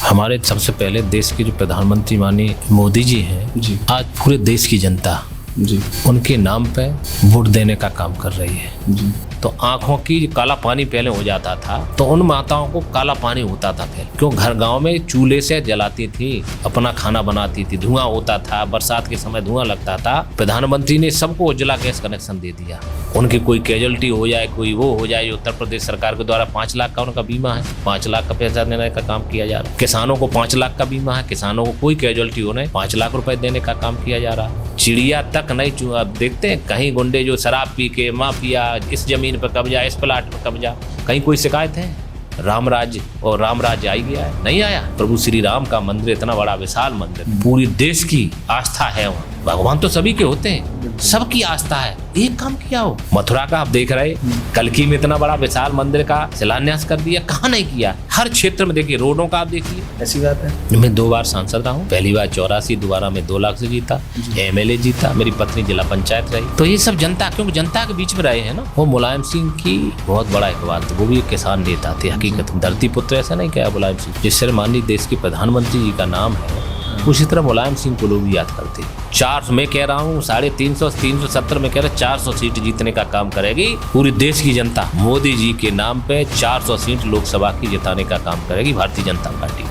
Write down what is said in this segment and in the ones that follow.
हमारे सबसे पहले देश के जो प्रधानमंत्री माननीय मोदी जी हैं जी आज पूरे देश की जनता जी उनके नाम पे वोट देने का काम कर रही है। जी तो आंखों की काला पानी पहले हो जाता था तो उन माताओं को काला पानी होता था पहले, क्यों घर गांव में चूल्हे से जलाती थी, अपना खाना बनाती थी, धुआं होता था, बरसात के समय धुआं लगता था। प्रधानमंत्री ने सबको उज्ज्वला गैस कनेक्शन दे दिया। उनकी कोई कैजुअलिटी हो जाए, कोई वो हो जाए, उत्तर प्रदेश सरकार के द्वारा 5 लाख का उनका बीमा है, 5 लाख का पैसा देने का काम किया जा रहा है। किसानों को 5 लाख का बीमा है, किसानों को कोई कैजुअलिटी हो नहीं, 5 लाख रुपए देने का काम किया जा रहा है। चिड़िया तक नहीं, अब देखते हैं कहीं गुंडे जो शराब पी के माफिया इस जमीन पर कब्जा, इस प्लाट पर कब्जा, कहीं कोई शिकायत है? राम राज्य और राम राज्य आई गया है, नहीं आया। प्रभु श्री राम का मंदिर इतना बड़ा विशाल मंदिर, पूरी देश की आस्था है वहाँ। भगवान तो सभी के होते हैं, सबकी आस्था है। एक काम किया हो, मथुरा का आप देख रहे, कल्की में इतना बड़ा विशाल मंदिर का शिलान्यास कर दिया, कहाँ नहीं किया? हर क्षेत्र में देखिए, रोडों का आप देखिए। ऐसी बात है। मैं 2 बार सांसद रहा हूँ, पहली बार 84, दोबारा मैं 2 लाख से जीता, MLA जीता, मेरी पत्नी जिला पंचायत रही। तो ये सब जनता, क्योंकि जनता के बीच में रहे हैं ना। वो मुलायम सिंह की बहुत बड़ा एक बात, वो भी एक किसान नेता थे हकीकत में, धरती पुत्र ऐसा नहीं कहा मुलायम सिंह। जिस तरह माननीय देश के प्रधानमंत्री जी का नाम है, उसी तरह मुलायम सिंह को लोग याद करते हैं। 400 मैं कह रहा हूँ, 350, 370 में कह रहा 400 सीट जीतने का काम करेगी पूरी देश की जनता। मोदी जी के नाम पे 400 सीट लोकसभा की जिताने का काम करेगी भारतीय जनता पार्टी।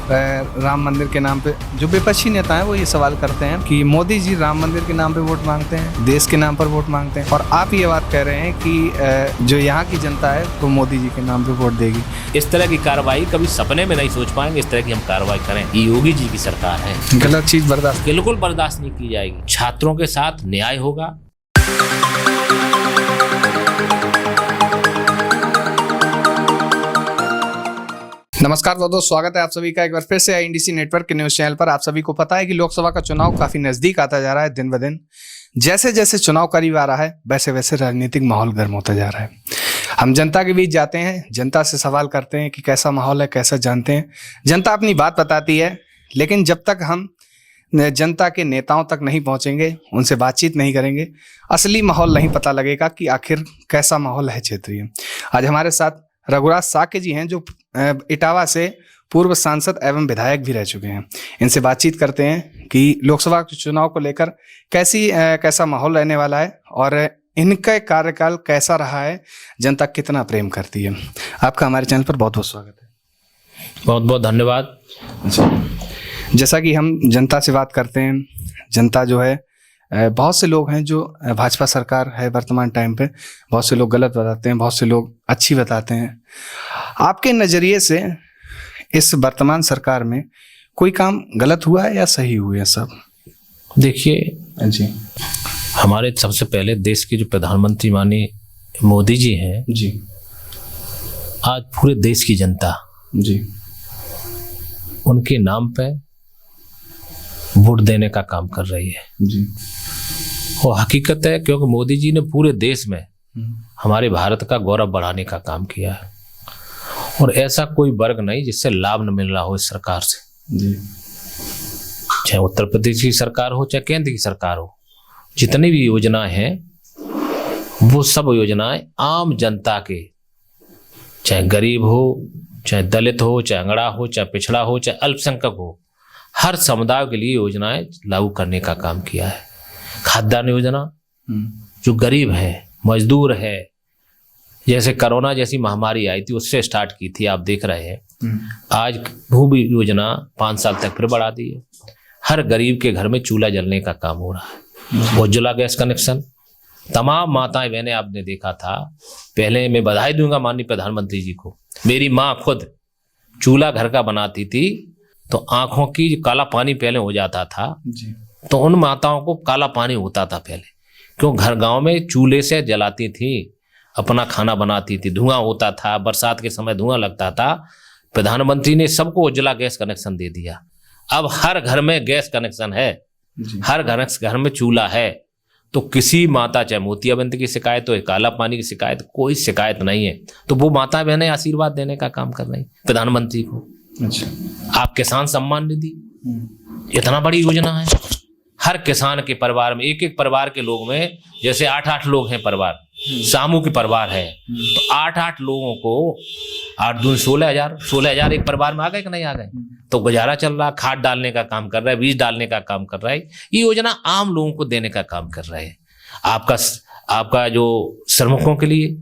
राम मंदिर के नाम पे जो विपक्षी नेता हैं वो ये सवाल करते हैं कि मोदी जी राम मंदिर के नाम पे वोट मांगते हैं, देश के नाम पर वोट मांगते हैं, और आप ये बात कह रहे हैं कि जो यहाँ की जनता है वो मोदी जी के नाम पे वोट देगी। इस तरह की कार्रवाई कभी सपने में नहीं सोच पाएंगे, इस तरह की हम कार्रवाई करें। ये योगी जी की सरकार है, गलत चीज बर्दाश्त बिल्कुल बर्दाश्त नहीं की जाएगी। छात्रों के साथ न्याय होगा। नमस्कार दोस्तों, स्वागत है आप सभी का एक बार फिर से INDC नेटवर्क के न्यूज चैनल पर। आप सभी को पता है कि लोकसभा का चुनाव काफी नजदीक आता जा रहा है दिन ब दिन। जैसे जैसे चुनाव करीब आ रहा है वैसे वैसे राजनीतिक माहौल गर्म होता जा रहा है। हम जनता के बीच जाते हैं, जनता से सवाल करते हैं कि कैसा माहौल है, कैसा जानते हैं। जनता अपनी बात बताती है, लेकिन जब तक हम जनता के नेताओं तक नहीं पहुंचेंगे, उनसे बातचीत नहीं करेंगे, असली माहौल नहीं पता लगेगा कि आखिर कैसा माहौल है क्षेत्रीय। आज हमारे साथ रघुराज साक्य जी हैं, जो इटावा से पूर्व सांसद एवं विधायक भी रह चुके हैं। इनसे बातचीत करते हैं कि लोकसभा चुनाव को लेकर कैसा माहौल रहने वाला है और इनका कार्यकाल कैसा रहा है, जनता कितना प्रेम करती है। आपका हमारे चैनल पर बहुत बहुत स्वागत है। बहुत बहुत धन्यवाद। जैसा कि हम जनता से बात करते हैं, जनता जो है, बहुत से लोग हैं जो भाजपा सरकार है वर्तमान टाइम पे, बहुत से लोग गलत बताते हैं, बहुत से लोग अच्छी बताते हैं। आपके नज़रिए से इस वर्तमान सरकार में कोई काम गलत हुआ है या सही हुए हैं सब? देखिए जी, हमारे सबसे पहले देश के जो प्रधानमंत्री माननीय मोदी जी हैं जी आज पूरे देश की जनता जी उनके नाम पे वोट देने का काम कर रही है जी। वो हकीकत है, क्योंकि मोदी जी ने पूरे देश में हमारे भारत का गौरव बढ़ाने का काम किया है, और ऐसा कोई वर्ग नहीं जिससे लाभ न मिल रहा हो इस सरकार से जी। चाहे उत्तर प्रदेश की सरकार हो, चाहे केंद्र की सरकार हो, जितनी भी योजनाएं हैं वो सब योजनाएं आम जनता के, चाहे गरीब हो, चाहे दलित हो, चाहे अंगड़ा हो, चाहे पिछड़ा हो, चाहे अल्पसंख्यक हो, हर समुदाय के लिए योजनाएं लागू करने का काम किया है। खाद्यान्न योजना, जो गरीब है, मजदूर है, जैसे कोरोना जैसी महामारी आई थी उससे स्टार्ट की थी, आप देख रहे हैं। आज वो भी योजना 5 साल तक फिर बढ़ा दी है। हर गरीब के घर में चूल्हा जलने का काम हो रहा है। उज्ज्वला गैस कनेक्शन, तमाम माताएं बहनें, आपने देखा था, पहले मैं बधाई दूंगा माननीय प्रधानमंत्री जी को। मेरी माँ खुद चूल्हा घर का बनाती थी तो आंखों की काला पानी पहले हो जाता था जी। तो उन माताओं को काला पानी होता था पहले, क्यों घर गांव में चूल्हे से जलाती थी, अपना खाना बनाती थी, धुआं होता था, बरसात के समय धुआं लगता था। प्रधानमंत्री ने सबको उज्ज्वला गैस कनेक्शन दे दिया। अब हर घर में गैस कनेक्शन है, हर घर में चूल्हा है, तो किसी माता, चाहे मोतियाबिंद की शिकायत हो, काला पानी की शिकायत, कोई शिकायत नहीं है। तो वो माता बहनें आशीर्वाद देने का काम कर रही प्रधानमंत्री को। अच्छा, आप किसान सम्मान निधि, इतना बड़ी योजना है, हर किसान के परिवार में, एक एक परिवार के लोग में, जैसे 8-8 लोग हैं परिवार, सामूहिक परिवार है, तो 8-8 लोगों को 8 दूनी 16,000 एक परिवार में आ गए कि नहीं आ गए? तो गुजारा चल रहा, खाद डालने का काम कर रहा है, बीज डालने का काम कर रहा है। ये योजना आम लोगों को देने का काम कर रहा है। आपका जो श्रमिकों के लिए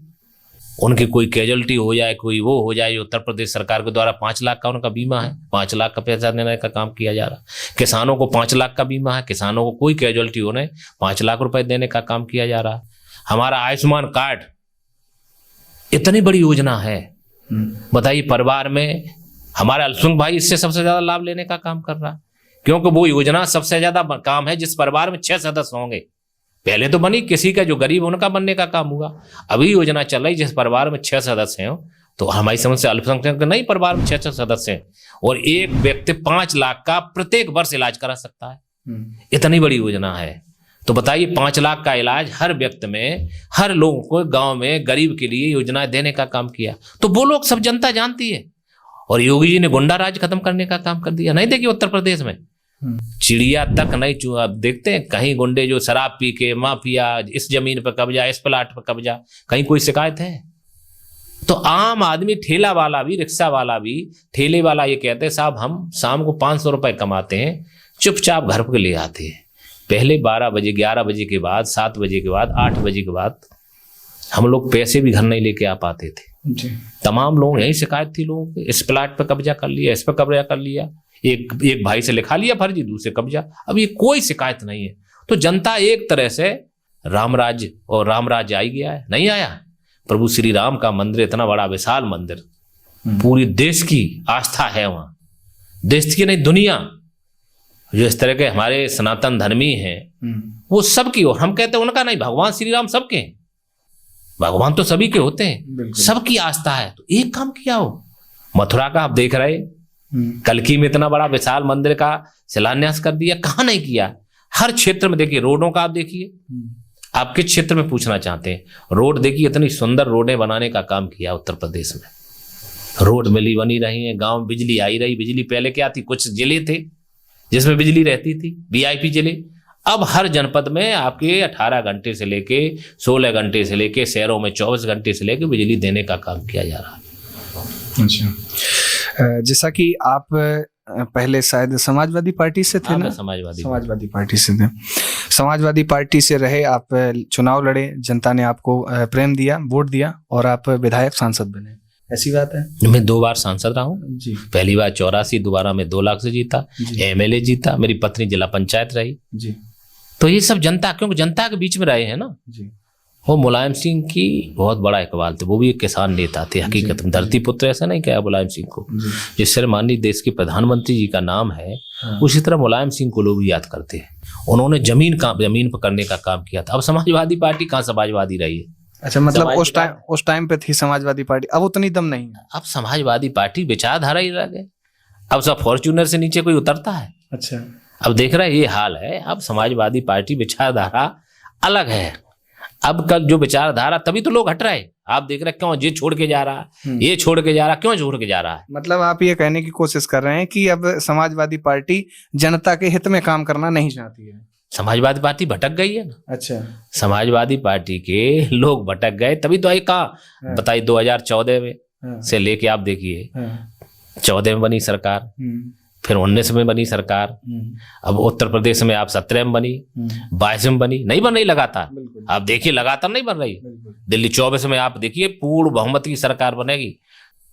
उनकी कोई कैजुअलिटी हो जाए, कोई वो हो जाए, उत्तर प्रदेश सरकार के द्वारा 5 लाख का उनका बीमा है, 5 लाख का पैसा देने का काम किया जा रहा। किसानों को 5 लाख का बीमा है, किसानों को कोई कैजुअलिटी होने 5 लाख रुपए देने का काम किया जा रहा। हमारा आयुष्मान कार्ड इतनी बड़ी योजना है, बताइए। परिवार में हमारा अल्पसंख्यक भाई इससे सबसे ज्यादा लाभ लेने का काम कर रहा, क्योंकि वो योजना सबसे ज्यादा काम है जिस परिवार में 6 सदस्य होंगे। पहले तो बनी किसी का जो गरीब उनका बनने का काम हुआ, अभी योजना चल रही जिस परिवार में 6 सदस्य हैं। तो हमारी समझ से अल्पसंख्यक नहीं, परिवार में 6 सदस्य हैं और एक व्यक्ति 5 लाख का प्रत्येक वर्ष इलाज करा सकता है। इतनी बड़ी योजना है। तो बताइए 5 लाख का इलाज हर व्यक्ति में, हर लोगों को गांव में गरीब के लिए योजना देने का काम किया। तो वो लोग सब जनता जानती है। और योगी जी ने गुंडा राज खत्म करने का काम कर दिया। नहीं देखिए उत्तर प्रदेश में चिड़िया तक नहीं चूहा। अब देखते हैं कहीं गुंडे जो शराब पी के माफिया, इस जमीन पर कब्जा, इस प्लाट पर कब्जा, कहीं कोई शिकायत है? तो आम आदमी, ठेला वाला भी, रिक्शा वाला भी, ठेले वाला ये कहते हैं साहब हम शाम को 500 रुपए कमाते हैं, चुपचाप घर पर ले आते हैं। पहले 12 बजे, 11 बजे के बाद, 7 बजे के बाद, 8 बजे के बाद हम लोग पैसे भी घर नहीं लेके आ पाते थे जी। तमाम लोग, यही शिकायत थी लोगों की, इस प्लाट पर कब्जा कर लिया, इस पर कब्जा कर लिया, एक भाई से लिखा लिया फर्जी, दूसरे कब्जा। अब ये कोई शिकायत नहीं है। तो जनता एक तरह से रामराज और रामराज आई गया है, नहीं आया। प्रभु श्री राम का मंदिर, इतना बड़ा विशाल मंदिर, पूरी देश की आस्था है वहां, देश की नहीं दुनिया। जो इस तरह के हमारे सनातन धर्मी हैं वो सबकी, और हम कहते हैं उनका नहीं, भगवान श्री राम सबके हैं। भगवान तो सभी के होते हैं, सबकी आस्था है। तो एक काम किया हो, मथुरा का आप देख रहे, कल्की में इतना बड़ा विशाल मंदिर का शिलान्यास कर दिया, कहाँ नहीं किया। हर क्षेत्र में देखिए, रोडों का आप देखिए, आप किस क्षेत्र में पूछना चाहते हैं, रोड देखिए, इतनी सुंदर रोडें बनाने का काम किया उत्तर प्रदेश में। रोड मिली बनी रही है, गांव बिजली आई रही। बिजली पहले क्या थी, कुछ जिले थे जिसमें बिजली रहती थी, वीआईपी जिले। अब हर जनपद में आपके 18 घंटे से लेके 16 घंटे से लेके, शहरों में 24 घंटे से लेके बिजली देने का काम किया जा रहा है। अच्छा, जैसा कि आप पहले शायद समाजवादी पार्टी से थे ना? समाजवादी पार्टी से थे। समाजवादी पार्टी से रहे आप, चुनाव लड़े, जनता ने आपको प्रेम दिया, वोट दिया और आप विधायक सांसद बने, ऐसी बात है? मैं 2 बार सांसद रहा हूँ जी। पहली बार 84, दोबारा मैं 2 लाख से जीता, एमएलए जीता, मेरी पत्नी जिला पंचायत रही जी। तो ये सब जनता, क्योंकि जनता के बीच में रहे हैं ना जी। वो मुलायम सिंह की बहुत बड़ा इकबाल थे, वो भी एक किसान नेता थे हकीकत में, धरती पुत्र ऐसा नहीं कहा मुलायम सिंह को। जिस तरह माननीय देश के प्रधानमंत्री जी का नाम है, उसी तरह मुलायम सिंह को लोग याद करते हैं। उन्होंने जमीन पर करने का काम किया था। अब समाजवादी पार्टी कहाँ समाजवादी रही है? अच्छा, मतलब उस टाइम पे थी समाजवादी पार्टी, अब उतनी दम नहीं है। अब समाजवादी पार्टी विचारधारा ही रह गए। अब सब फॉर्च्यूनर से नीचे कोई उतरता है? अच्छा, अब देख रहे हैं ये हाल है। अब समाजवादी पार्टी विचारधारा अलग है। अब कल जो विचारधारा, तभी तो लोग हट रहे हैं। आप देख रहे हैं क्यों ये छोड़ के जा रहा है, ये छोड़ के जा रहा, क्यों छोड़ के जा रहा है? मतलब आप ये कहने की कोशिश कर रहे हैं कि अब समाजवादी पार्टी जनता के हित में काम करना नहीं चाहती है? समाजवादी पार्टी भटक गई है ना। अच्छा, समाजवादी पार्टी के लोग भटक गए, तभी तो एक कहा बताइए 2014 में से लेके आप देखिए, 14 में बनी सरकार, फिर 19 में बनी सरकार, अब उत्तर प्रदेश में आप 17 में बनी, 22 में बनी, नहीं बन रही लगातार। आप देखिए लगातार नहीं बन रही। दिल्ली 24 में आप देखिए पूर्ण बहुमत की सरकार बनेगी।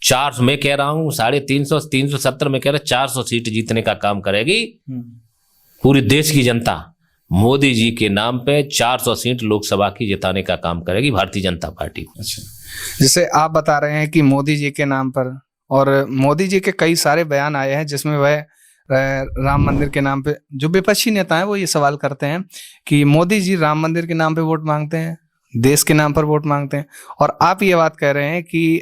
400 में कह रहा हूँ, 350, 370 में कह रहे 400 सीट जीतने का काम करेगी पूरी देश की जनता। मोदी जी के नाम पे 400 सीट लोकसभा की जिताने का काम करेगी भारतीय जनता पार्टी। अच्छा, जैसे आप बता रहे हैं कि मोदी जी के नाम पर, और मोदी जी के कई सारे बयान आए हैं जिसमें वह राम मंदिर के नाम पे, जो विपक्षी नेता हैं वो ये सवाल करते हैं कि मोदी जी राम मंदिर के नाम पे वोट मांगते हैं, देश के नाम पर वोट मांगते हैं, और आप ये बात कह रहे हैं कि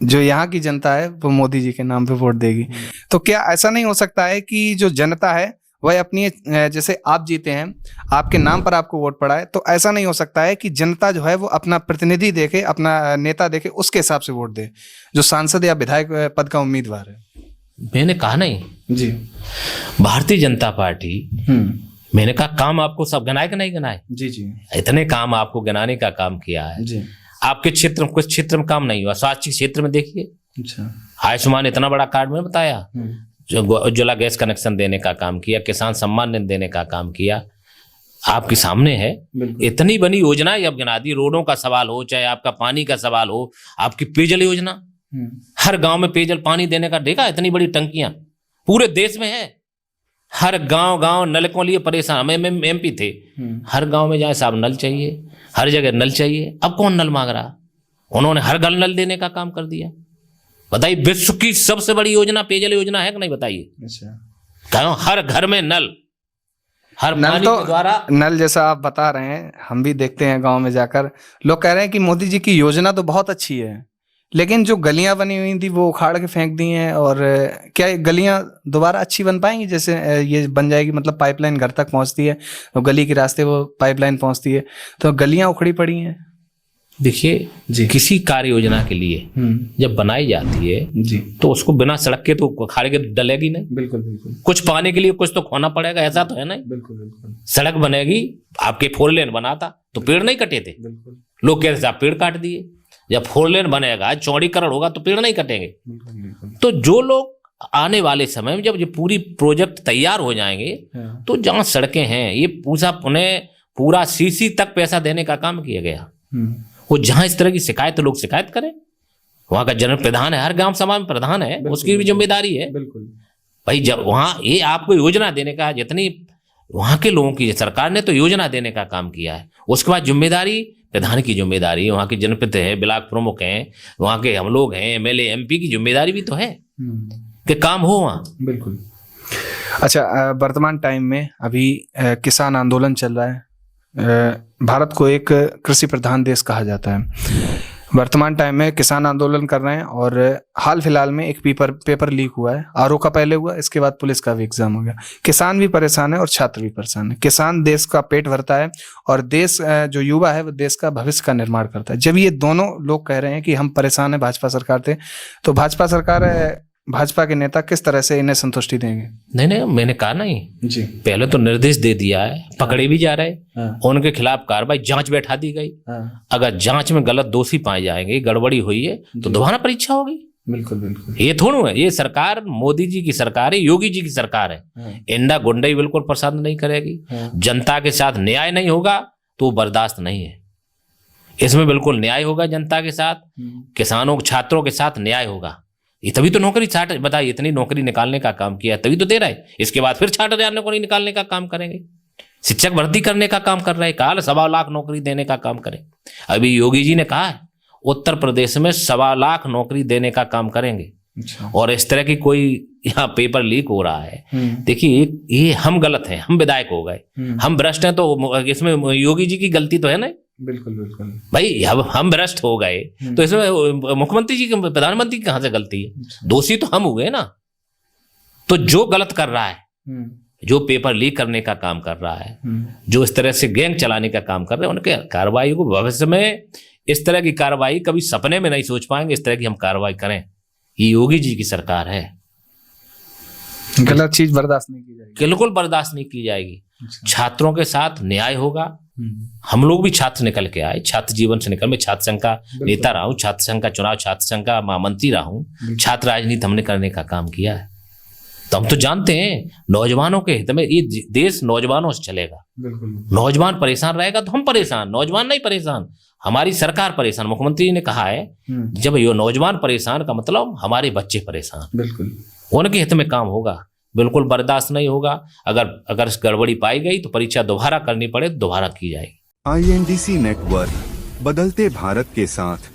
जो यहाँ की जनता है वो मोदी जी के नाम पे वोट देगी। तो क्या ऐसा नहीं हो सकता है कि जो जनता है वह अपनी, जैसे आप जीते हैं, आपके नाम पर आपको वोट पड़ा है, तो ऐसा नहीं हो सकता है कि जनता जो है वो अपना प्रतिनिधि देखे, अपना नेता देखे, उसके हिसाब से वोट दे, जो सांसद या विधायक पद का उम्मीदवार है? मैंने कहा नहीं जी, भारतीय जनता पार्टी मैंने कहा काम आपको सब गिनाए कि नहीं गिनाए? जी जी इतने काम आपको गिनाने का काम किया है। जी। आपके क्षेत्र में, कुछ क्षेत्र में काम नहीं हुआ। स्वास्थ्य क्षेत्र में देखिए, अच्छा। आयुष्मान इतना बड़ा कार्ड में बताया, जो उज्ज्वला गैस कनेक्शन देने का काम किया, किसान सम्मान निधि देने का काम किया, आपके सामने है। इतनी बनी योजनाएं अब गिना दी। रोडों का सवाल हो, चाहे आपका पानी का सवाल हो, आपकी पेयजल योजना, हर गांव में पेयजल पानी देने का, देखा इतनी बड़ी टंकियां पूरे देश में है। हर गांव नलकों लिए परेशान। हम एमपी थे, हर गांव में जाए साहब नल चाहिए, हर जगह नल चाहिए। अब कौन नल मांग रहा? उन्होंने हर घर नल देने का काम कर दिया। बताइए, विश्व की सबसे बड़ी योजना पेयजल योजना है कि नहीं? बताइए। अच्छा। हर घर में नल, हर नल पानी तो के द्वारा नल, जैसा आप बता रहे हैं, हम भी देखते हैं गांव में जाकर, लोग कह रहे हैं कि मोदी जी की योजना तो बहुत अच्छी है, लेकिन जो गलियां बनी हुई थी वो उखाड़ के फेंक दी हैं। और क्या ये गलियां दोबारा अच्छी बन पाएंगी? जैसे ये बन जाएगी, मतलब पाइपलाइन घर तक पहुंचती है, तो गली के रास्ते वो पाइपलाइन पहुंचती है, तो गलियां उखड़ी पड़ी हैं। देखिए, किसी कार्य योजना के लिए जब बनाई जाती है जी, तो उसको बिना सड़क के तो उखाड़ के डलेगी नहीं। बिल्कुल बिल्कुल। कुछ पाने के लिए कुछ तो खोना पड़ेगा, ऐसा तो है ना? बिल्कुल बिल्कुल। सड़क बनेगी, आपके 4 लेन बना था तो पेड़ नहीं कटे थे। बिल्कुल। लोग कहते थे आप पेड़ काट दिए। जब 4 लेन बनेगा, चौड़ीकरण होगा तो पेड़ नहीं कटेंगे। तो जो लोग आने वाले समय में जब ये पूरी प्रोजेक्ट तैयार हो जाएंगे, तो जहां सड़कें हैं, ये पूरा सीसी तक पैसा देने का काम किया गया। वो जहां इस तरह की शिकायत, तो लोग शिकायत करें। वहां का जनरल प्रधान है, हर गांव समाज में प्रधान है, उसकी भी जिम्मेदारी है। बिल्कुल भाई, जब वहां ये आपको योजना देने का, जितनी वहां के लोगों की, सरकार ने तो योजना देने का काम किया है, उसके बाद जिम्मेदारी प्रधान की जिम्मेदारी, वहां के जनप्रतिनिधि है, ब्लॉक प्रमुख हैं, वहां के हम लोग हैं, एमएलए एमपी की जिम्मेदारी भी तो है कि काम हो वहां। बिल्कुल। अच्छा, वर्तमान टाइम में अभी किसान आंदोलन चल रहा है। भारत को एक कृषि प्रधान देश कहा जाता है। वर्तमान टाइम में किसान आंदोलन कर रहे हैं, और हाल फिलहाल में एक पेपर लीक हुआ है। आरओ का पहले हुआ, इसके बाद पुलिस का भी एग्जाम हो गया। किसान भी परेशान है और छात्र भी परेशान है। किसान देश का पेट भरता है, और देश, जो युवा है, वो देश का भविष्य का निर्माण करता है। जब ये दोनों लोग कह रहे हैं कि हम परेशान है भाजपा सरकार से, तो भाजपा के नेता किस तरह से इन्हें संतुष्टि देंगे? नहीं, मैंने कहा नहीं जी, पहले तो निर्देश दे दिया है, पकड़े भी जा रहे, उनके खिलाफ कार्रवाई, जांच बैठा दी गई। अगर जांच में गलत दोषी पाए जाएंगे, गड़बड़ी हुई है, तो दोबारा परीक्षा होगी। बिल्कुल बिल्कुल। ये थोड़ा है, ये सरकार मोदी जी की सरकार है, योगी जी की सरकार है। इंडा गुंडई बिल्कुल पसंद नहीं करेगी। जनता के साथ न्याय नहीं होगा तो बर्दाश्त नहीं है। इसमें बिल्कुल न्याय होगा जनता के साथ, किसानों, छात्रों के साथ न्याय होगा। ये तभी तो नौकरी छाट, बताइए, इतनी नौकरी निकालने का काम किया तभी तो दे रहा है। इसके बाद फिर 60,000 नौकरी निकालने का काम करेंगे। शिक्षक भर्ती करने का काम कर रहे हैं, काल 1.25 लाख नौकरी देने का काम करें। अभी योगी जी ने कहा है उत्तर प्रदेश में 1.25 लाख नौकरी देने का काम करेंगे। और इस तरह की कोई यहाँ पेपर लीक हो रहा है। देखिए, ये हम गलत हैं, हम विधायक हो गए, हम भ्रष्ट हैं, तो इसमें योगी जी की गलती तो है ना? बिल्कुल बिल्कुल भाई, अब हम भ्रष्ट हो गए तो इसमें मुख्यमंत्री जी, प्रधानमंत्री की कहां से गलती है? दोषी तो हम हुए ना। तो जो गलत कर रहा है, जो पेपर लीक करने का काम कर रहा है, जो इस तरह से गैंग चलाने का काम कर रहे हैं, उनके कार्रवाई को भविष्य में, इस तरह की कार्रवाई कभी सपने में नहीं सोच पाएंगे इस तरह की हम कार्रवाई करें। ये योगी जी की सरकार है, गलत चीज बर्दाश्त नहीं की जाएगी, बिल्कुल बर्दाश्त नहीं की जाएगी। छात्रों के साथ न्याय होगा। हम लोग भी छात्र निकल के आए, छात्र जीवन से निकल, मैं छात्र संघ का नेता रहा हूं, छात्र संघ का चुनाव, छात्र संघ का महामंत्री रहा हूं, छात्र राजनीति हमने करने का काम किया है। तो हम तो जानते हैं नौजवानों के हित में ये देश नौजवानों से चलेगा। नौजवान परेशान रहेगा तो हम परेशान, नौजवान नहीं परेशान, हमारी सरकार परेशान। मुख्यमंत्री जी ने कहा है जब ये नौजवान परेशान का मतलब हमारे बच्चे परेशान, बिल्कुल उनके हित में काम होगा, बिल्कुल बर्दाश्त नहीं होगा। अगर गड़बड़ी पाई गई तो परीक्षा दोबारा करनी पड़े, दोबारा की जाएगी। INDC नेटवर्क, बदलते भारत के साथ।